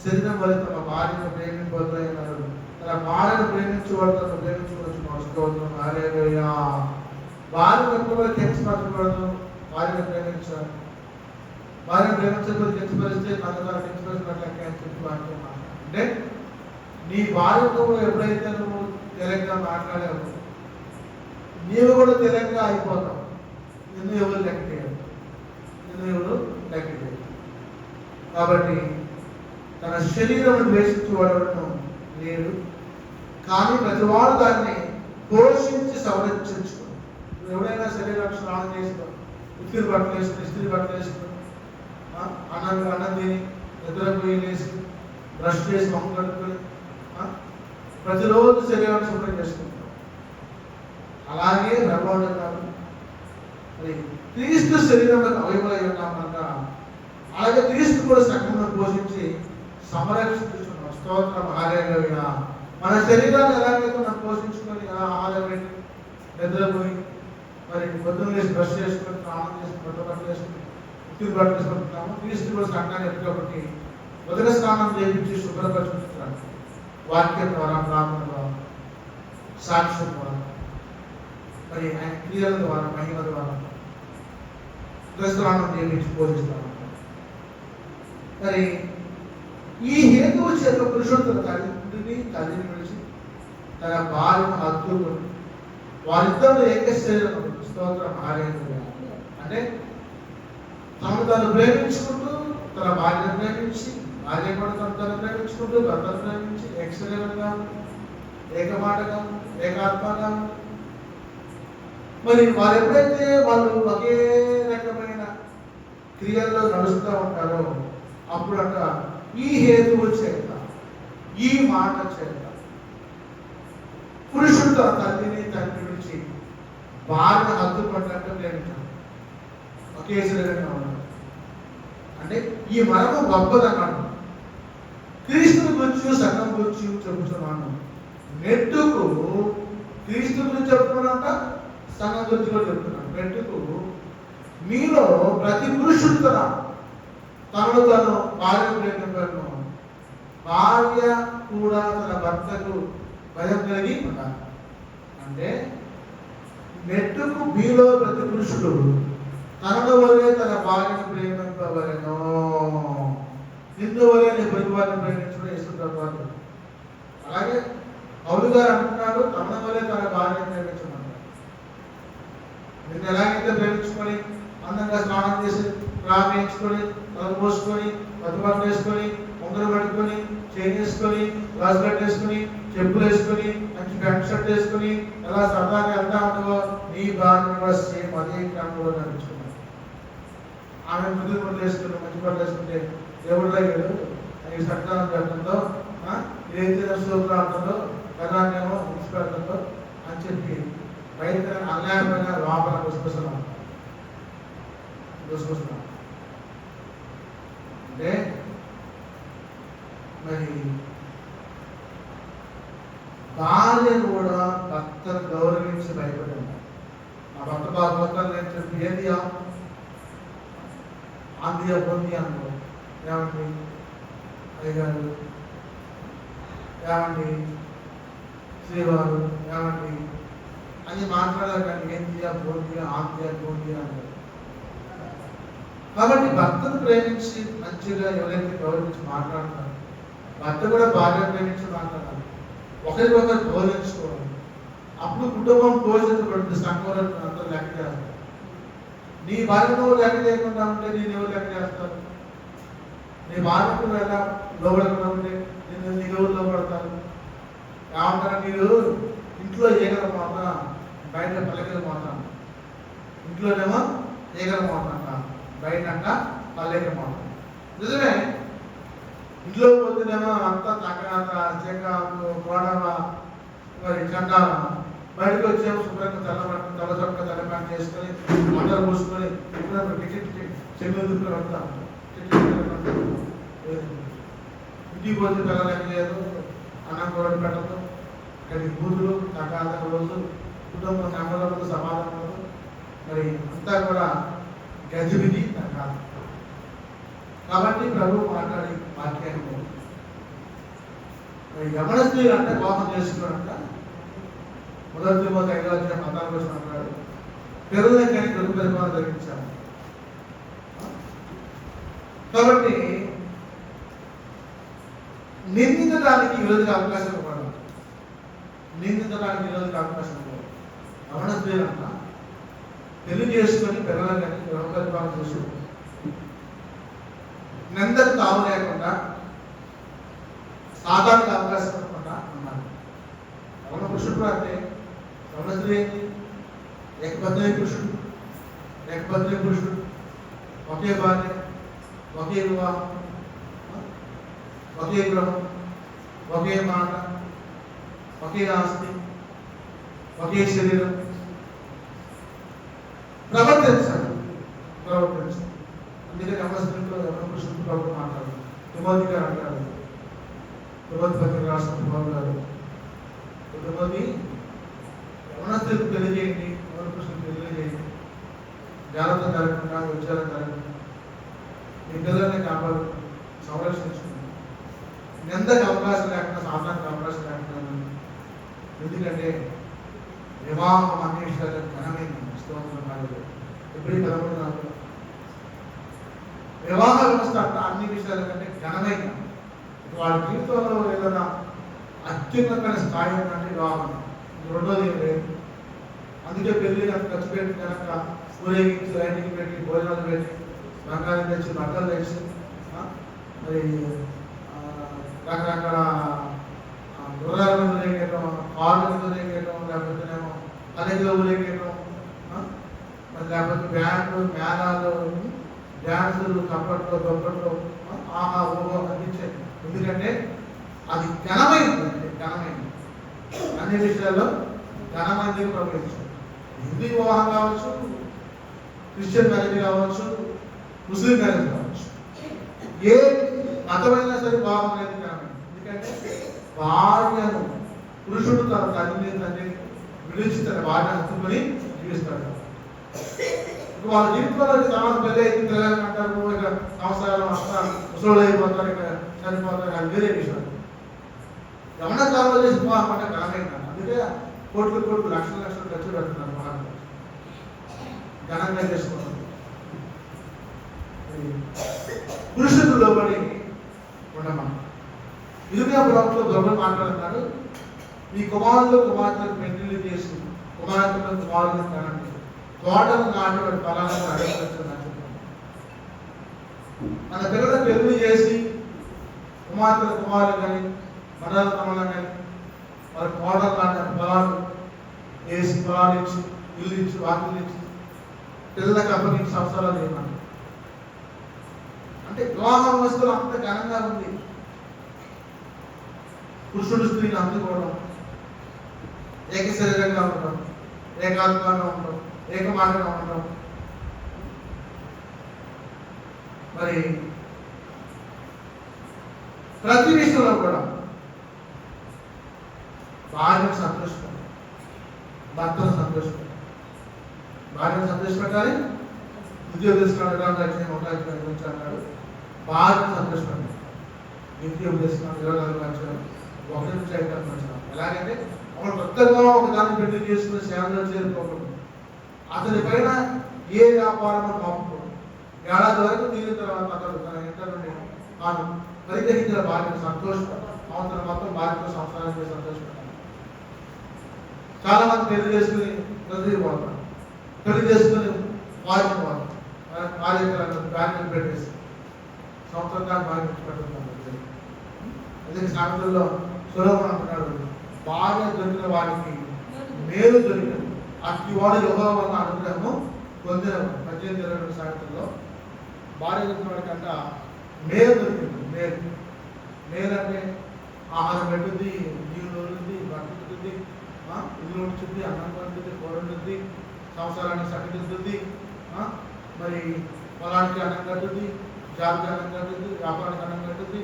శరీరం వల్ల తమ భార్యను ప్రేమించబోతున్నారు. తన భార్యను ప్రేమించేవాడు తను ప్రేమించుకోవచ్చు. వస్తూ హల్లెలూయా. భార్య ఎప్పుడు కించపరచకూడదు, భార్యను ప్రేమించాలి. భార్యను ప్రేమించకపోతే కించపరిస్తే తన కించపరిచినట్లయితే అని చెప్పి వాక్యం అంటే నీ భార్యతో ఎప్పుడైతే నువ్వు తెలియగా మాట్లాడావు, నీవు కూడా తెలియగా అయిపోతావు. నిన్ను ఎవరు లెక్క చేయరు, నిన్ను ఎవరు లెక్క చేయరు. కాబట్టి తన శరీరం ద్వేషించేవాడు లేడు, కానీ ప్రతివాడు దాన్ని పోషించి సంరక్షించుకో. ఎవరైనా శరీరాన్ని స్నానం చేసుకో, ఇస్త్రీ బట్టలు వేసుకుని ఇస్త్రీ బట్టలు వేసుకుని అన్నం తిని నిద్రపోయి లేసి బ్రష్ చేసి మొహం కట్టుకొని ప్రతిరోజు శరీరాన్ని శుభ్రం చేసుకుంటాం. అలాగే ప్రభావం కాదు, మరి క్రీస్తు శరీరంలో అవయవమై ఉన్నాం కనుక అలాగే క్రీస్తు కూడా సంఘంలో పోషించి సంరక్షిస్తున్నాం. స్తోత్రం, హల్లెలూయా. మన శరీరాన్ని ఎలాగైతే మనం పోషించుకొని ఆహారం పెట్టి నిద్రపోయి మరి పొద్దున్న వేసి బ్రష్ చేసుకొని స్నానం చేసుకుని బట్టలు వేసుకుని ఇస్త్రీ బట్టలు వేసుకుంటున్నాము, క్రీస్తు కూడా సంఘాన్ని ఎప్పటికప్పటి ఉదక స్నానం చేయించి శుభ్రపరుచుకుంటున్నాడు. వాక్యం ద్వారా, ప్రార్థన ద్వారా, సాక్ష్యం ద్వారా, మరి ఆయన క్రియల ద్వారా, మహిమ ద్వారా ఉదక స్నానం చేయించి పోషిస్తాము. మరి ఈ హేతువు చేత పురుషుడు తన తల్లిని విడిచి తన భార్యను హత్తుకొని వారిద్దరూ ఏక శరీరం. స్తోత్రం, హల్లెలూయా. అంటే తను ప్రేమించుకుంటూ తన భార్యను ప్రేమించి, భార్య కూడా తను ప్రేమించుకుంటూ భర్తను ప్రేమించి ఏక శరీరంగా, ఏక మాటగా, ఏకాత్మగా, మరి వారు ఎప్పుడైతే వాళ్ళు ఒకే రకమైన క్రియల్లో నడుస్తూ ఉంటారో అప్పుడంట ఈ హేతువు చేత, ఈ మాట చేత పురుషుడు తన తల్లిని తండ్రి విడిచి భార్య హత్తుకుంటే ప్రేమించాడు, ఒకే శరీరంగా ఉన్నాడు. అంటే ఈ మరము గొప్పదన్నాడు. క్రీస్తుని గురించి, సంఘం గురించి చెబుతున్నాను. మెట్టుకు క్రీస్తు గురించి చెప్తున్నానంట, సంఘం గురించి కూడా చెప్తున్నాను. మెట్టుకు మీలో ప్రతి పురుషుడు తనను తను భార్య ప్రేమించను, భార్య కూడా తన భర్తకు భయం కలిగి ఉండాలి. అంటే మెట్టుకు మీలో ప్రతి పురుషుడు తనను వలే తన భార్యను ప్రేమింపవలెను, నిన్ను వలే నీ పొరుగువారిని ప్రేమించడం యేసుప్రభువు. అలాగే పౌలు గారు అంటున్నాడు, తన వలే తన భార్యను ప్రేమించమన్నాడు. నిన్ను ఎలాగైతే ప్రేమించుకొని అందంగా స్నానం చేసి ప్రార్థించుకొని తల పోసుకొని పట్టుబట్టలు వేసుకొని ఉంగరం పట్టుకొని చైన్ వేసుకొని గ్లాస్ కట్ వేసుకొని చెప్పులు వేసుకొని మంచి ప్యాంట్ షర్ట్ వేసుకొని ఎలా సరదాగా వెళ్తా ఉండవో నీ భార్య సేమ్ అదే క్రమంలో నడుచుకున్నాను. ఆమె ముద్దులు ముద్దులు వేసుకుని మంచి పట్లు వేసుకుంటే దేవుడిలో అయ్యాడు అది సత్కారం పెట్టడంతో ఇదైతే సోపులు ఆడుతుందో కదాన్నేమో విడిచిపెడుతుందో అని చెప్పి బయట అన్యాయమైన లోపల గుసగుసలు అంటే మరి భార్య కూడా భర్తను గౌరవించి భయపడింది. ఆ భర్త భర్తను నేను చెప్పి ఏదియా ఆంధ్రియ పొంది అన్నారు. ఏమండి అయ్యగారు, ఏమండి శ్రీవారు, ఏమండి అని మాట్లాడారు. కానీ ఏందియా బోందియా ఆంధ్రియ బోందియా అన్నారు. కాబట్టి భర్తను ప్రేమించి మంచిగా ఎవరైతే గౌరవించి మాట్లాడతారు, భర్త కూడా భార్య ప్రేమించి మాట్లాడాలి, ఒకరికొకరు గౌరవించుకోవాలి. అప్పుడు కుటుంబం పోషించబడుతుంది. సంఘంలో అంతా లెక్క చేస్తారు. నీ భార్య నువ్వు లెక్క చేయకుండా ఉంటే నేను ఎవరు లెక్క చేస్తారు? నీ భార్యకు ఎలా లోబడకుండా ఉంటే నేను నీకు ఎవరు లోబడతారు? ఏమంటారు? మీరు ఇంట్లో ఏగల మాట, బయట పల్లెకల మాట. ఇంట్లోనేమో ఏగల మాట అంట, బయట అంట పల్లెకల మాట. నిజమే, ఇంట్లో పోతేనేమో అంతా తగ్గ చెంగాకు గోడవ మరి చండాల, బయటకు వచ్చేమో శుభ్రంగా తెల్లబట్టుకుని తల చొక్క తెల్లపాటు చేసుకొని మంటలు పూసుకొని ఎప్పుడప్పుడు టికెట్ చెల్లు దుక్కులు పెడతాం. ఇంటికి పోతే పిల్లలకి లేదు, అన్నం కూడా పెట్టదు, ఇక్కడికి బూతులు తగాద రోజు కుటుంబం నెమ్మదలు సమాధానం, మరి అంతా కూడా గజిబిజి తగాద. కాబట్టి ప్రభు మాట్లాడి వాక్యాన్ని మరి యవనస్తులు అంటే కోపం చేసుకున్నారంట. మొదటి 5 అన్నాడు, పెరుగుదల కానీ పెరుగు పరిమాణం జరిగించాము. కాబట్టి నిందించడానికి ఈరోజుకి అవకాశం ఇవ్వడం, నిందించడానికి ఈరోజుకి అవకాశం ఇవ్వడం. యవనస్తులు అంట పెళ్లి చేసుకొని పిల్లలు కానీ గృహ పరిపాలన చేసుకుంటారు. నిందకు తావు లేకుండా పురుషుడు అంటే సమస్య ఏంటి? ఏకపత్ని పురుషుడు, ఏకపత్ని పురుషుడు, ఒకే భార్య, ఒకే వివాహం, ఒకే గృహం, ఒకే మాట, ఒకే ఆస్తి, ఒకే శరీరం. ప్రవర్తించాలి. అందుకే నమస్కృతిలో ఎవరి పురుషుడు ప్రభు మాట్లాడు. తిమోతి గారు అంటారు, తిమోతి పత్రిక రాసిన తిమోతి గారు, తిమోతి యవనస్తులకు తెలియజేయండి, ఎవరి పురుషులకు తెలియజేయండి, జాగ్రత్త జరగకుండా, విచారం జరగకుండా మీ పిల్లల్ని కాపాడు, సంరక్షించుకుంది. నిందకి అవకాశం లేకుండా, సాధారణకు అవకాశం లేకుండా. ఎందుకంటే వివాహం అన్ని విషయాలు ఘనమైంది. ఎప్పుడు 13 వివాహ వ్యవస్థ అంట అన్ని విషయాల కంటే ఘనమైంది. వాళ్ళ జీవితంలో ఏదైనా అత్యున్నతమైన స్థాయి ఉందంటే వివాహం. రెండోది ఏం లేదు. అందుకే పెళ్లి ఖర్చు పెట్టి కనుక ఊరేగించి లైన్కి పెట్టి భోజనాలు పెట్టి బంగారం తెచ్చి బట్టలు తెచ్చి మరి రకరకాల గుర్రాల మీద ఊరేగేయటం, కార్ల మీద ఊరేగేయటం, లేకపోతేనేమో కలెక్లో ఊరేగేయటం, మరి లేకపోతే బ్యాండ్లు, మేళాలు, డ్యాన్సులు, చప్పట్లు, దొప్పట్లు, ఆహా ఓహో అందించేది. ఎందుకంటే అది ఘనమైంది. అంటే ఘనమైంది అన్ని విషయాల్లో ఘనమైంది ప్రవేశించారు. హిందూ వివాహం కావచ్చు, క్రిస్టియన్ మ్యారేజ్ కావచ్చు, ముస్లిం మ్యారేజ్ కావచ్చు, ఏ మతమైనా సరే వివాహం అనేది ఘనమైంది. ఎందుకంటే భార్యను పురుషుడు తన తల్లిని తండ్రిని విడిచి తన భార్యను హత్తుకొని జీవిస్తాడు. వాళ్ళ జీవితంలో చాలా పెద్ద అయితే పిల్లలు అంటారు, ఇక సంవత్సరాలు అంతా ముసలు అయిపోతారు, ఇక చనిపోతారు. అది వేరే విషయం. యవన కాలంలో చేసి వివాహం అంటే ఘనమైంది. అందుకే కోట్లు కోట్లు లక్షల లక్షలు ఖర్చు పెడుతున్నారు. వివాహం ఘనంగా చేసుకుంటారు. పురుషుడు లోబడి ఉండమా. ఇరుగా బ్లాక్లో గొప్పలు మాట్లాడుతున్నారు. ఈ కుమారులు కుమార్తెలకు పెళ్లి చేసి కుమార్తెలను కుమారులను కనండి, తోటలు నాటి ఫలాలను అడగవచ్చు. మన పిల్లలు పెళ్లి చేసి కుమార్తెల కుమారులు కానీ మనల తమలను కానీ వాళ్ళ తోటలు నాటి ఫలాలు వేసి ఫలాలు ఇచ్చి ఇల్లు ఇచ్చి వాకిలు ఇచ్చి పిల్లలకు అప్పగించి సంవత్సరాలు ఏమన్నా. అంటే వివాహ వ్యవస్థలు అంత ఘనంగా ఉంది. పురుషుడు స్త్రీని అందుకోవడం, ఏక శరీరంగా ఉండడం, ఏకాత్మంగా ఉండడం, ఏకమాటగా ఉండడం, మరి ప్రతి విషయంలో కూడా భార్యను సంతోషపడాలి, భర్తను సంతోషపడాలి. భార్యను సంతోషపెట్టాలి. ఉద్యోగస్తులు అన్నాడు, భార్యను సంతోషపడాలి. ఉద్యోగస్తులు 24 ఒకరి నుంచి 5 ఎలాగంటే ఒక కొత్తగా ఒక దాన్ని పెళ్లి చేసుకుని సేవలో చేరుకోకూడదు. అతని పైన ఏ వ్యాపారం మోపకూడదు. ఏడాది వరకు తీరిన తర్వాత అతను తన ఇంట నుండి తాను పరిగ్రహించిన భార్యను సంతోషపడాలి. అవతల మొత్తం భార్యతో సంసారాన్ని సంతోషపడాలి. చాలా మంది పెళ్లి చేసుకుని వదిలిపోతారు. పెళ్లి చేసుకుని వారిని భార్యను పెట్టేసి సంవత్సరం భార్య పెట్టుకుంటారు. అందుకే సామెతల్లో సులభం అంటున్నాడు, భార్య దొరికిన వారికి మేలు దొరికినది, అట్టి వాడు యెహోవా వలన అనుగ్రహము పొందినవాడు. 18 సామెతల్లో భార్య దొరికిన వాడి కంట మేలు దొరికింది. మేలు మేలు అంటే ఆహారం పెట్టుద్ది, నీళ్ళు వదులుద్ది, బతుకుతుంది, ఇల్లు ఉంచుద్ది, అన్నం పండుద్ది, కూర వండుద్ది, సంవత్సరానికి సరిదిద్దుద్ది, మరి పొలానికి అన్నం కట్టుద్ది, జాబుకి అన్నం కట్టుద్ది, వ్యాపారానికి అన్నం కట్టుద్ది,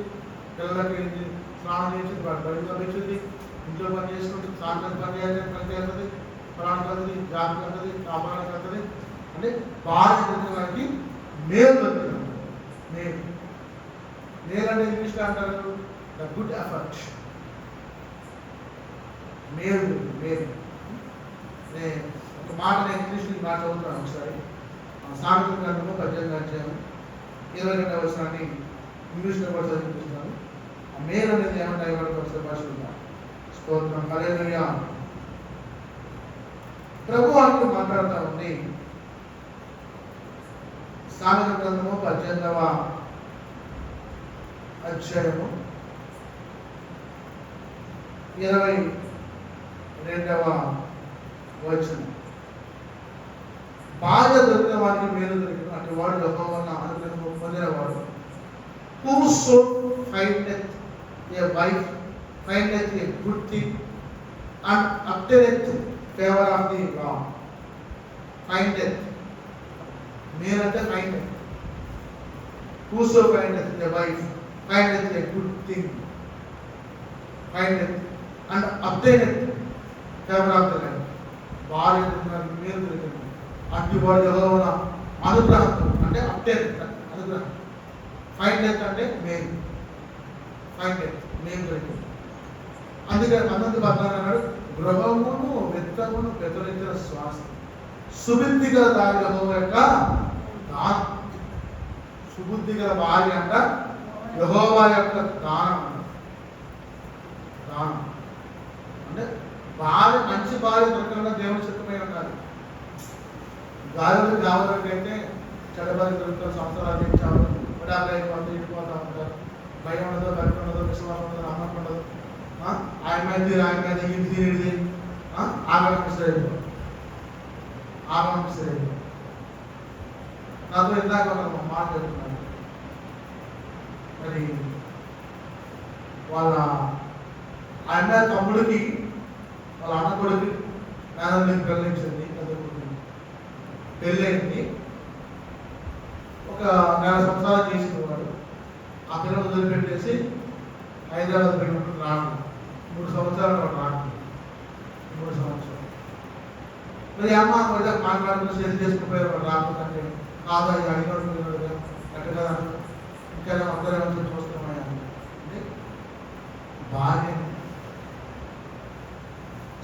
పిల్లలకి స్నానం చేసి బడికి పంపించుద్ది, ఇంట్లో పని చేసుకుంటుంది, సాయంత్రం పని చేస్తుంది, పొలానికి వస్తుంది, జాబుకి వస్తుంది, వ్యాపారానికి వస్తుంది. అంటే భార్య దొరికిన వారికి మేలు దొరికిన మేలు. మేలు అంటే ఇంగ్లీష్లో అంటారు ద గుడ్ ఎఫర్ట్. మేలు మేలు. ఒక మాట నేను ఇంగ్లీష్లో మాట చదువుతున్నాను ఒకసారి. సామెతల గ్రంథము 18వ అధ్యాయం 22వ వచనాన్ని ఇంగ్లీష్లో కూడా చదివిస్తున్నాను. ఆ మేలు అనేది ఏమంటాయి వాడికి ఒకసారి భాషలో స్తోత్రం. హల్లెలూయా. ప్రభు అంటూ మాట్లాడుతూ ఉంది. సామెతల గ్రంథము 18వ అధ్యాయము 2వ వచనం. భార్య దొరికిన వారికి మేలు దొరికిన అటు వాడు యెహోవా అనుగ్రహం పొందినవాడు. Whoso findeth a wife findeth a good thing and obtaineth favor of the Lord. Findeth మేలంటే findeth. Whoso findeth a wife findeth a good thing, findeth and obtaineth favor of the Lord. భార్య మేలు దొరికిన అటు వాడు యెహోవా అనుగ్రహం అంటే obtaineth అనుగ్రహం. ఫైండెత్ అంటే మేలు, ఫైండెత్ మేలు దొరికింది. అందుకని 19 అన్నాడు, గృహమును విత్తమును పెదరించిన శ్వాస సుబుద్ధి గల దారి యెహోవా యొక్క దానం. సుబుద్ధి గల భార్య అంట యెహోవా యొక్క దానం. దానం అంటే భార్య, మంచి భార్య దొరకడం దేవుని చిత్తమై ఉండాలి. గాలిలో కావాలంటే చెడబారి దొరుకుతారు, సంవత్సరాలు ఇచ్చారు, ఇడిపోతా ఉంటారు. భయం ఉండదు, భక్తి ఉండదు, విశ్వాసం ఉండదు, నమ్మకం ఉండదు. ఆయన మీద ఇది ఆగమిస్తారు. నాతో ఇందాక ఒక మాట చెప్తున్నాను. మరి వాళ్ళ ఆయన తమ్ముడికి వాళ్ళ అన్న కొడుకు నాన్నకి పెళ్ళించింది. పెళ్ళైంది. ఒక 4 సంవత్సరాలు చేసినవాడు ఆ పిల్లలు వదిలిపెట్టేసి హైదరాబాద్ పెట్టుకుంటూ రాను. 3 సంవత్సరాలు రాను. 3 సంవత్సరాలు మరి అమ్మ కూడా మాట్లాడుకుని సేల్ చేసుకుపోయారు. రాకుంటే కాదు అది అడిగినట్టు ఎక్కడ ఇంకా అందరూ చూస్తున్నాయా అంటే భార్య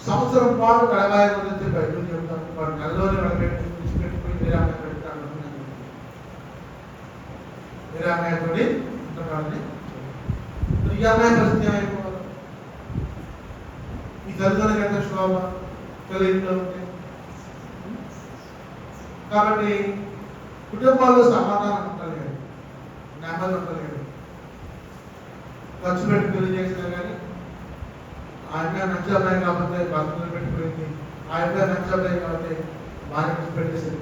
సంవత్సరం పాటు కడబాయి వదిలితే బయట చెప్తాను. వాడు నెలలోనే విడిచిపెట్టుకుని వేరే అమ్మాయి పెడతాను. వేరే అమ్మాయితో ఉంటున్నాడని ఈ అమ్మాయి పరిస్థితి ఏమైపోవాలి? ఈ తల్లిదండ్రులకు ఎంత శోభ ఇంట్లో ఉంటే. కాబట్టి కుటుంబాల్లో సమాధానం ఉండలేదు, నెమ్మది ఉండలేదు. ఖర్చు పెట్టి పెళ్లి చేసినా కానీ ఆయన మంచి అబ్బాయి కాకపోతే భక్తులు పెట్టిపోయింది, ఆయన మంచి అబ్బాయి కాబట్టి భార్య పెట్టేసింది.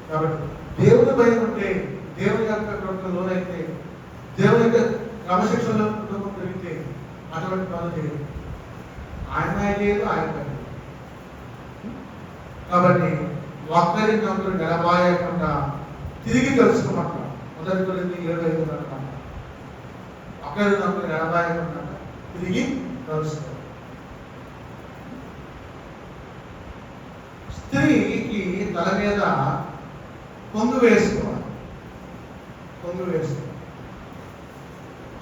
కాబట్టి దేవుని భయం ఉంటే, దేవుని యొక్క లోనైతే, దేవుని యొక్క క్రమశిక్షణలో కుటుంబం పెరిగితే అటువంటి పనులు చేయదు. ఆయన లేదు, ఆయన లేదు. కాబట్టి ఒక్కరినొకరు నిలబాయకుండా తిరిగి కలుసుకోమంటారు. 1 కొరింథీ 7:5 అంటారు. ఒకరినొకరు నిలబాయకుండా తిరిగి కలుసుకో. స్త్రీకి తల మీద కొంగు వేసుకోవాలి. కొంగు వేసుకోవాలి.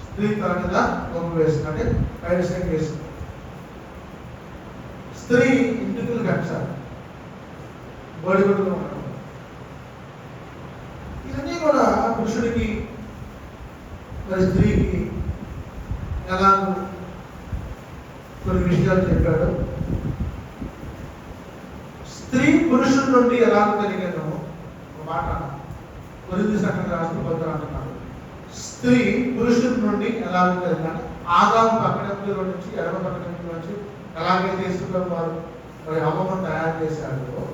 స్త్రీ తల మీద కొంగు వేసుకుంటే పైరసంగా వేసుకోవాలి. స్త్రీ ఇంటికి కట్టాలి, బడిగుడ్డులో ఉండడం. ఇవన్నీ కూడా పురుషుడికి మరి స్త్రీకి ఎలా కొన్ని విషయాలు చెప్పాడు. స్త్రీ పురుషుడి నుండి ఎలా కలిగానో ఒక మాట కొరింథీ సంఘం రాసిన పత్రిక అంటున్నాడు. స్త్రీ పురుషుడి నుండి ఎలా కలిగిన ఆదాము పక్కన నుంచి ఎడమ పక్కన నుంచి ఎలాగైతే తీసుకున్న వారు మరి అమ్మను తయారు చేశాడు,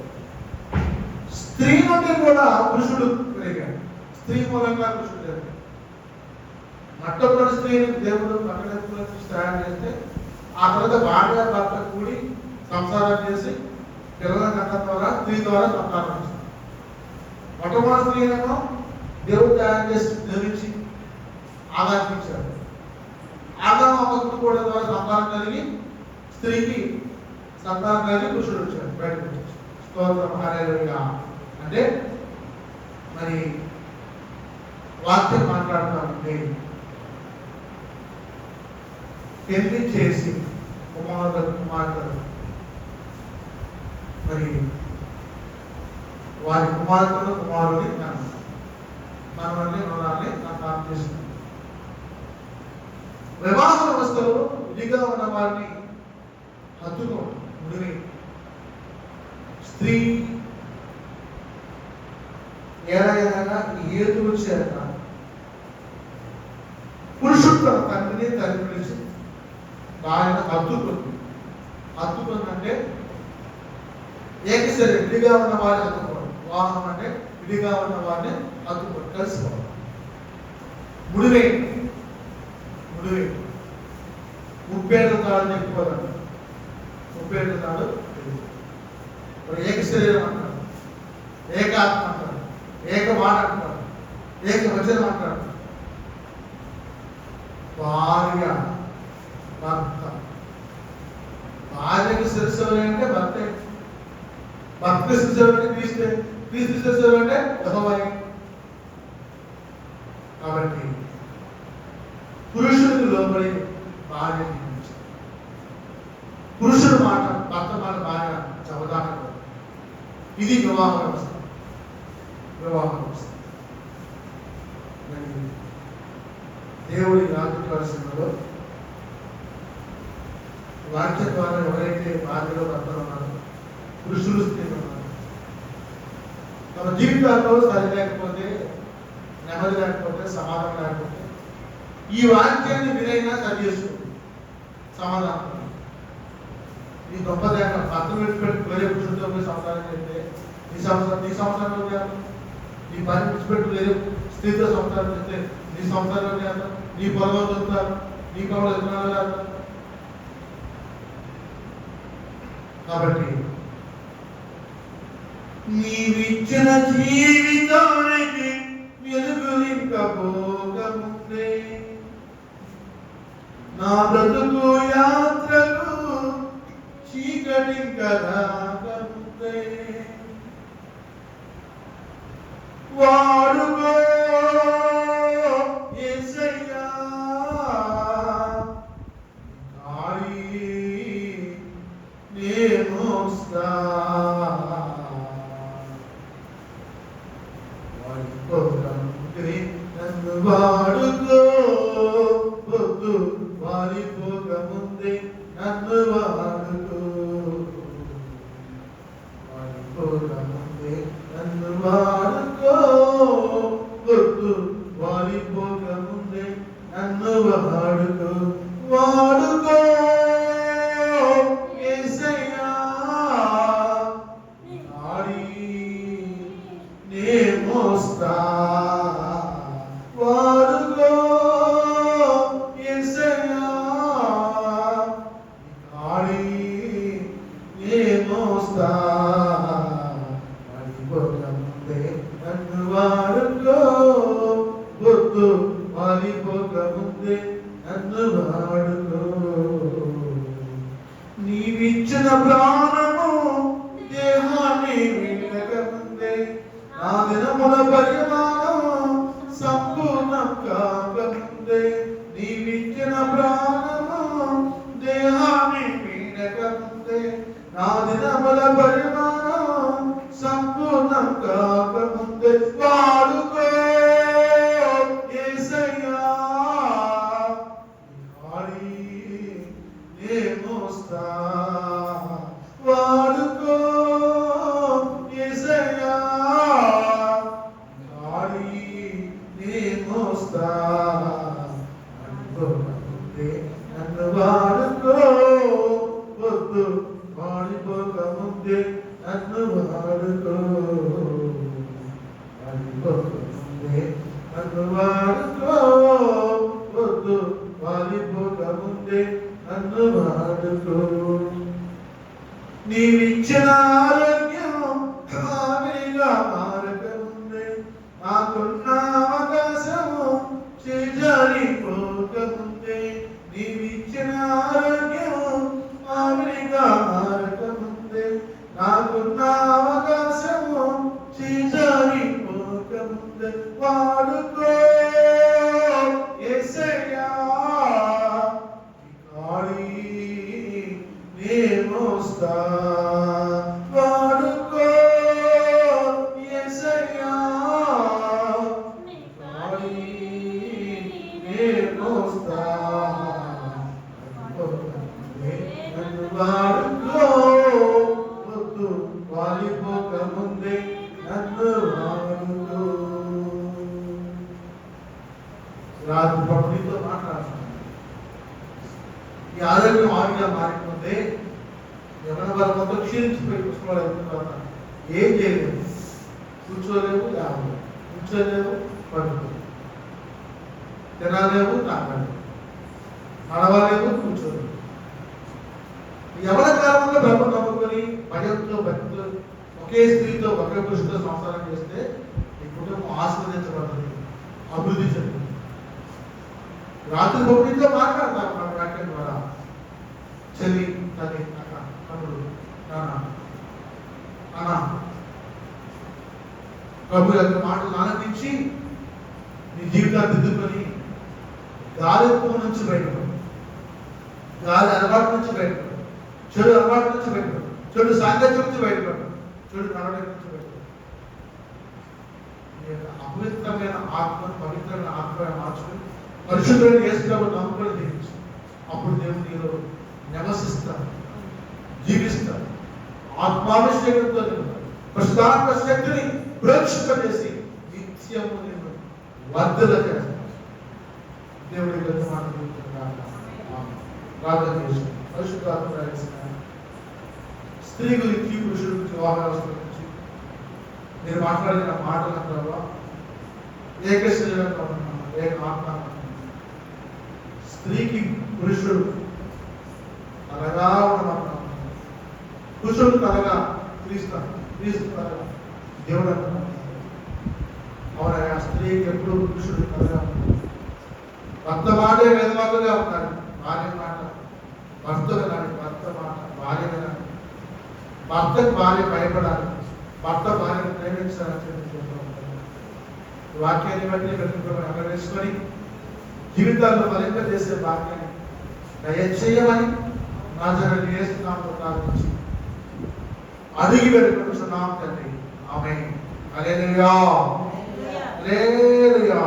స్త్రీ నుండి కూడా పురుషుడు పెరిగాడు. స్త్రీ మూలంగా పురుషుడు పెరిగాడు. మొట్టమొదటి స్త్రీని దేవుడు పక్కన నుంచి తయారు చేస్తే ఆ తర్వాత భార్య భర్త కూడి సంసారం చేసి పిల్లల కట్టడం ద్వారా స్త్రీ ద్వారా సంసారం చేస్తారు. మొట్టమొదటి స్త్రీనేమో దేవుడు తయారు చేసి నిర్మించి ఆదాయించాడు. ఆదాము అమ్మకు కూడా ద్వారా సంతానం కలిగి స్త్రీకి సంతానం కలిగి పురుషుడు వచ్చాడు, బయటకు వచ్చాడు. స్తోత్రం హల్లెలూయా. అంటే మరి వాక్యం మాట్లాడుతామంటే పెళ్లి చేసి కుమార్తెలు మరి వారి కుమార్తెలు కుమారుని మనల్ని రుణాన్ని నాకు చేస్తుంది. వివాహ వ్యవస్థలో విధిగా ఉన్న వారిని హత్తుకోండి. ముడిని స్త్రీ ఏదైనా ఏది వచ్చాక పురుషుడు తన తండ్రిని తల్లి పిలిచి ఆయన హత్తుకుంది. హత్తుకుందంటే ఏకసరి విడిగా ఉన్న వారిని హత్తుకోవడం. వివాహం అంటే విడిగా ఉన్న వారిని హత్తుకోవడం, కలిసిపోవడం. ముడివే ముప్పేళ్ళ తాడు చెప్పుకోవాలంట. ముప్పేళ్ళ తాడు ఏక శరీరం అంటారు, ఏకాత్మ అంటారు, ఏక మాట అంటారు, ఏక వచనం అంటారు. భార్య భర్త, భార్యకి శిరస్సు అంటే భర్తే, భర్తకి శిరస్సు అంటే క్రీస్తే, క్రీస్తు శిరస్సు అంటే యెహోవాయే. కాబట్టి పురుషుడికి లోబడి భార్య జీవించాలి. పురుషుడు మాట భర్త మాట భార్య అవధానం. ఇది వివాహ వ్యవస్థ. దేవుడి రాజ్యకాలశంలో వాక్య ద్వారా ఎవరైతే భార్యలో భర్తలు ఉన్నారో, పురుషులు స్త్రీలు ఉన్నారు, తమ జీవితాల్లో సరి లేకపోతే, నెమ్మది లేకపోతే, సమాధానం లేకపోతే ఈ వాక్యాన్ని వినైనా సరి చేసుకుంది సమాధానం. ఈ గొప్పదైన భర్త విడిచిపెట్టి వేరే పురుషులతో పోయి సంసారం చేస్తే నీ సంసారం చేస్తాం. నీ పని విడిచిపెట్టి వేరే స్త్రీతో సంసారం చేస్తే నీ సంసారం చేస్తాం. నీ పొలం దొరుకుతారు, నీ కవులు ఎదురాలు చేస్తాం. కాబట్టి నీవిచ్చిన జీవితానికి వెలుగులింకపోకముందే, నా బ్రతుకు యాత్రకు చీకటింకరాకముందే వాడుకో యేసయ్యా, కాడి నేను నన్ను వాడుకో, వద్దు వారిపోకముందే నన్ను వాడుకో, వారిపోకముందే నన్ను వాడుకో, వద్దు వారిపోకముందే నన్ను వాడుకో, వాడుకో యేసయ్యా, కాడి నే మోస్తా, వాడుకో యేసయ్యా, కాడి నే మోస్తా, వాడిపోకముందే నన్ను వాడుకో, వద్దు వాడిపోకముందే నన్ను వాడుకో. నీవిచ్చిన ప్రాణము దేహాన్ని విడకముందే, నా దినముల పరిమాణం సంపూర్ణం కాకముందే, నీవిచ్చిన ప్రాణము దేహాన్ని విడకముందే, నా దినముల పరిమాణం సంపూర్ణం కాకముందే వాడుకో యేసయ్యా, కాడి నే మోస్తా, వాడుకో యేసయ్యా, కాడి నే మోస్తా, వాడిపోకముందే నన్ను వాడుకో, వద్దు వాడిపోకముందే నన్ను వాడుకో, వాడిపోకముందే నన్ను వాడుకో, వద్దు వాడిపోకముందే నన్ను వాడుకో. నీవిచ్చిన ఆరోగ్యం ఆవిరిగా మారకముందే, నాకున్న అవకాశము చేజారిపోకముందే, నీవిచ్చిన ఆరోగ్యం ఆవిరిగా మారకముందే, నాకున్న అవకాశము చేజారిపోకముందే వాడుకో యేసయ్యా, కాడి నే మోస్తా, వాడుకో యేసయ్యా, కాడి నే మోస్తా, నన్ను వాడుకో, వద్దు వాడిపోకముందే నన్ను వాడుకో. రాత్రి పప్పునితో మాట్లాడుతున్నాను. ఈ ఆరోగ్యం ఆవిగా మారిపోతే యవన బలం మొత్తం క్షీణించిపోయి ముసలి తర్వాత ఏం చేయలేదు. కూర్చోలేవు, లేవలేవు, కూర్చోలేవు, పడుకోలేవు, తినలేవు, తాగలేవు, నడవలేవు, కూర్చోలేవు. యవన కాలంలో బ్రహ్మ నమ్ముకొని భయంతో భక్తితో ఒకే స్త్రీతో ఒకే పురుషుతో సంసారం చేస్తే ఈ కుటుంబం ఆస్వాదించబడుతుంది, అభివృద్ధి చెందుతుంది. రాత్రి బొమ్మితో మాట్లాడతారు మన వాక్యం ద్వారా. చెల్లి, తల్లి, అక్క, తమ్ముడు, నాన్న, అన్న, ప్రభు యొక్క మాటలు ఆనందించి నీ జీవితాన్ని దిద్దుకొని గాలింపు నుంచి బయటపడు, గాలి అలవాటు నుంచి బయటపడు, చెడు అలవాటు నుంచి బయటపడు, చెడు సాంగత్యం నుంచి బయటపడు, చెడు నడవడం నుంచి బయటపడు. నీ యొక్క అపవిత్రమైన ఆత్మను పవిత్రమైన ఆత్మగా మార్చుకొని పరిశుద్ధమైన యేసుప్రభువుని నమ్ముకొని జీవించు. అప్పుడు దేవుడు నీలో నివసిస్తాడు, జీవిస్తాడు. ఆత్మాభిషేకంతో ప్రస్తుతాత్మ శక్తిని ప్రోక్షింపజేసి నిత్యము నేను వర్ధల చేస్తాను. దేవుడి మాటలు ప్రార్థన చేసి పరిశుద్ధాత్మ స్త్రీ గురించి, పురుషుల గురించి, వివాహ వ్యవస్థ గురించి మీరు మాట్లాడిన మాటల ద్వారా ఏక శరీరంగా ఉన్నాను, ఏక ఆత్మ. స్త్రీకి పురుషుడు తలగా ఉన్నాను, పురుషుడు తలగా క్రీస్తాను, క్రీస్తు తలగా దేవుడు అంటున్నాను. అవునా? ఆ స్త్రీకి ఎప్పుడు పురుషుడు తలగా ఉన్నాడు. భర్త మాటే వేదవాకుగా ఉన్నాడు, భార్య మాట భర్త వినాలి, భర్త మాట భార్య వినాలి, భర్తకు భార్య భయపడాలి, భర్త భార్యను ప్రేమించాలని చెప్పి వాక్యాన్ని బట్టి అమలు జీవితాల్లో ఫలింప చేసే భాగ్యాన్ని దయచేయమని నాజరేయుడైన యేసు నామములో ప్రార్థించి అడిగి వేడుకొనుచున్నాం తండ్రి. ఆమేన్. హల్లెలూయా, హల్లెలూయా.